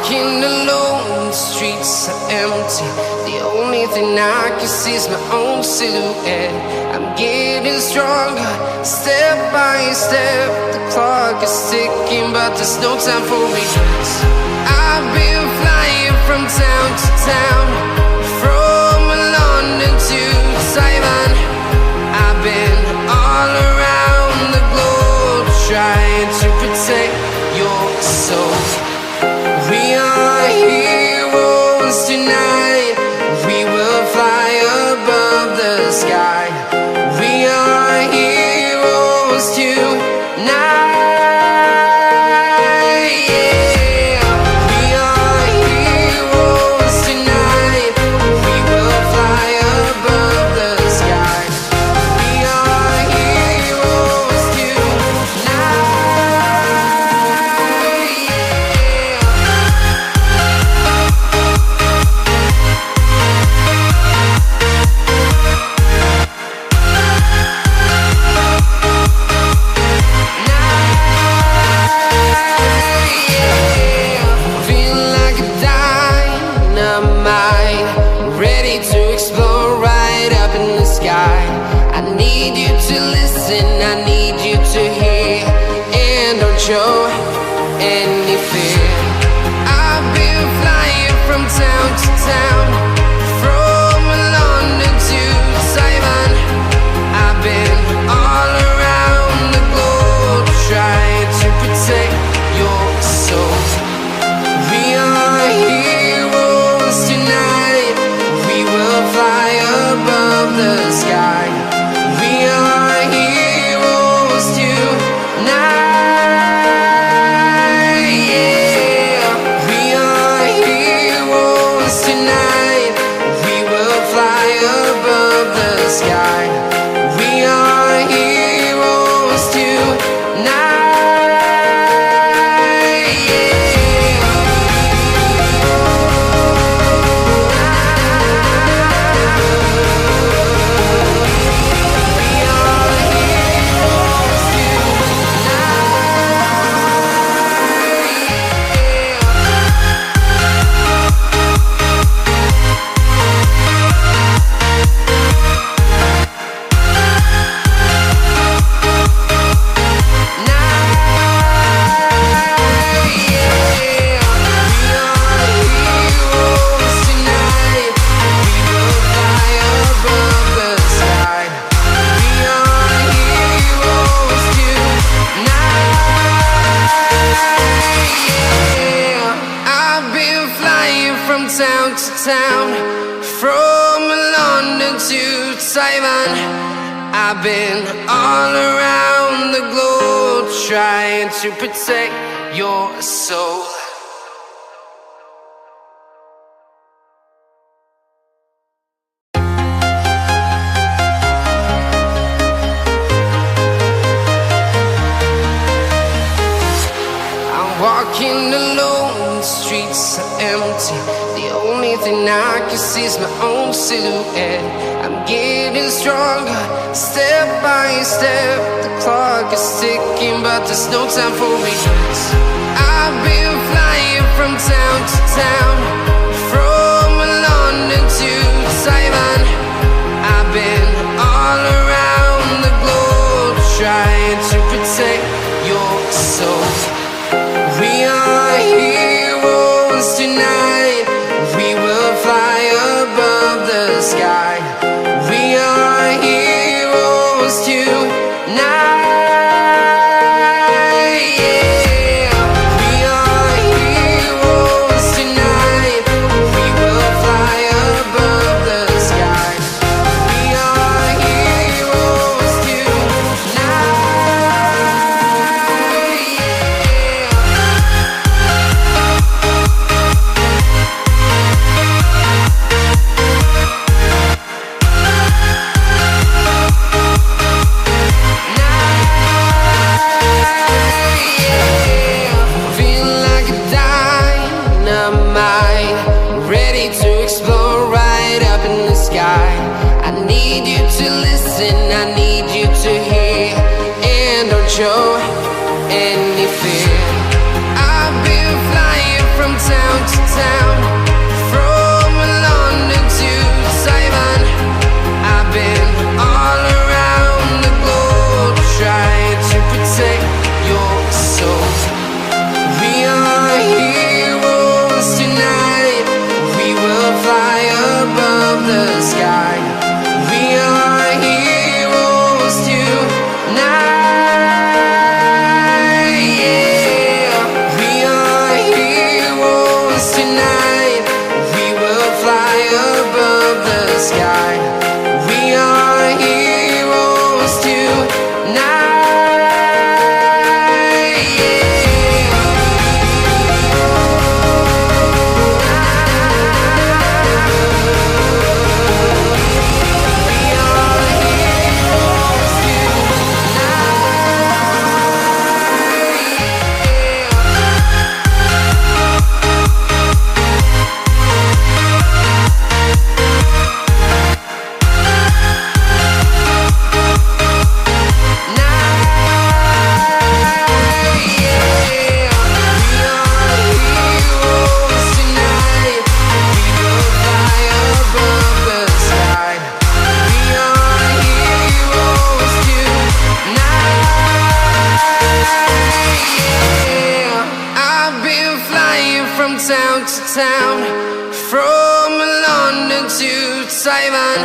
walking alone, the streets are empty. The only thing I can see is my own silhouette. I'm getting stronger, step by step. The clock is ticking, but there's no time for regrets. I've been flying from town to town, from London to Taiwan. I've been all around the globe, trying to protect your soul. We are heroes tonight. We will fly above the sky. We are heroes tonight. Yeah. We are heroes tonight. We will fly above the sky. We are heroes tonight. I need you to listen, I need you to hear, and don't show any fear. I've been flying from town to town, from London to Taiwan. I've been all around the globe, trying to protect your soul. We are heroes tonight. We will fly above the sky. We are heroes tonight. Yeah. We are heroes tonight. We will fly above the sky. We are heroes tonight. Town to town, from London to Taiwan. I've been all around the globe, trying to protect your soul. I'm walking alone, the streets are empty. The only thing I can see is my own silhouette. I'm getting stronger, step by step. The clock is ticking, but there's no time for regrets. I've been flying from town to town, from London to Taiwan. I've been all around the globe, trying to protect your soul. We are heroes tonight. We will fly above the sky. We are heroes tonight. Yeah. We are heroes tonight. We will fly above the sky. We are heroes tonight. I need you to listen, I need you to hear, and don't show any fear. I've been flying from town to town, from London to Taiwan. I've been all around the globe trying to protect your soul. We are heroes tonight. We will fly above the sky. We are heroes tonight. Yeah. We are heroes tonight. We will fly above the sky. We are heroes tonight. Town to town, from London to Taiwan.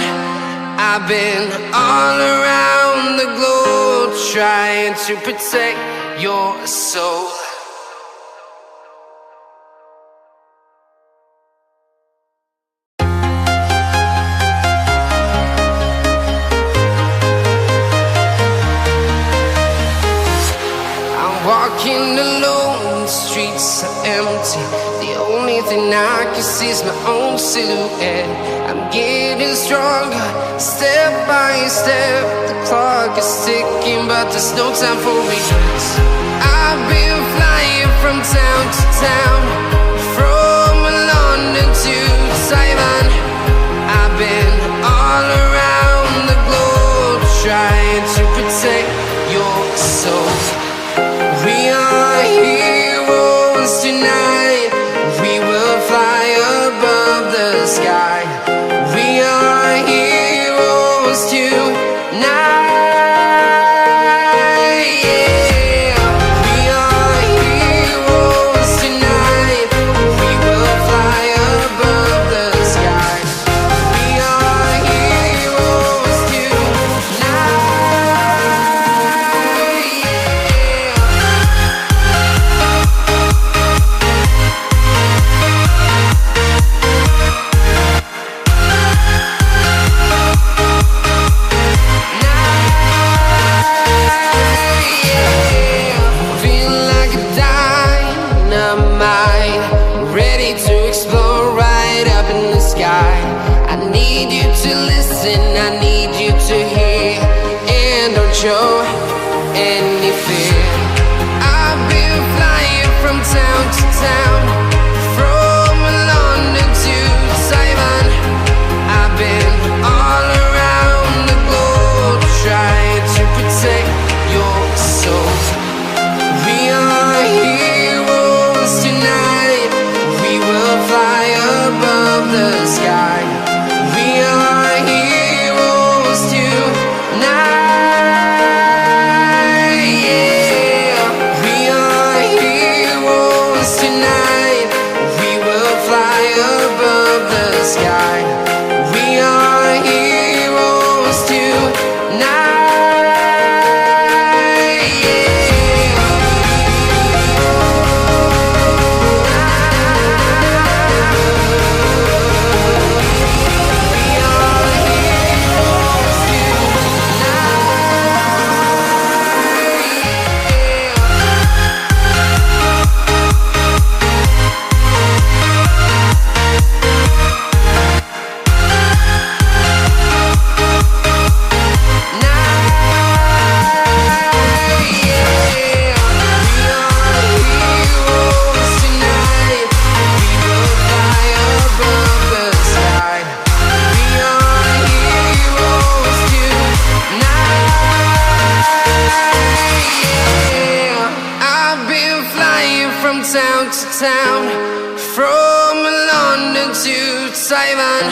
I've been all around the globe trying to protect your soul. I'm walking alone, the streets are empty. The only thing I can see is my own silhouette. I'm getting stronger, step by step. The clock is ticking, but there's no time for regrets. I've been flying from town to town, from London to Taiwan. I've been all around the globe trying to protect your soul. We are heroes tonight. We will fly above the sky. We are heroes tonight. Yeah. We are heroes tonight. We will fly above the sky. We are heroes tonight. I need you to listen, I need you to hear, and don't show any fear. I've been flying from town to town, from London to Taiwan. I've been all around the globe trying to protect your soul. We are heroes tonight. We will fly above the sky. We are heroes tonight. Yeah. We are heroes tonight. We will fly above the sky. We are heroes tonight. from London to Taiwan.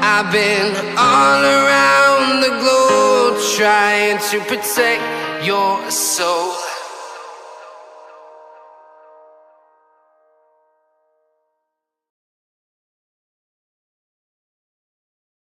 I've been all around the globe trying to protect your soul.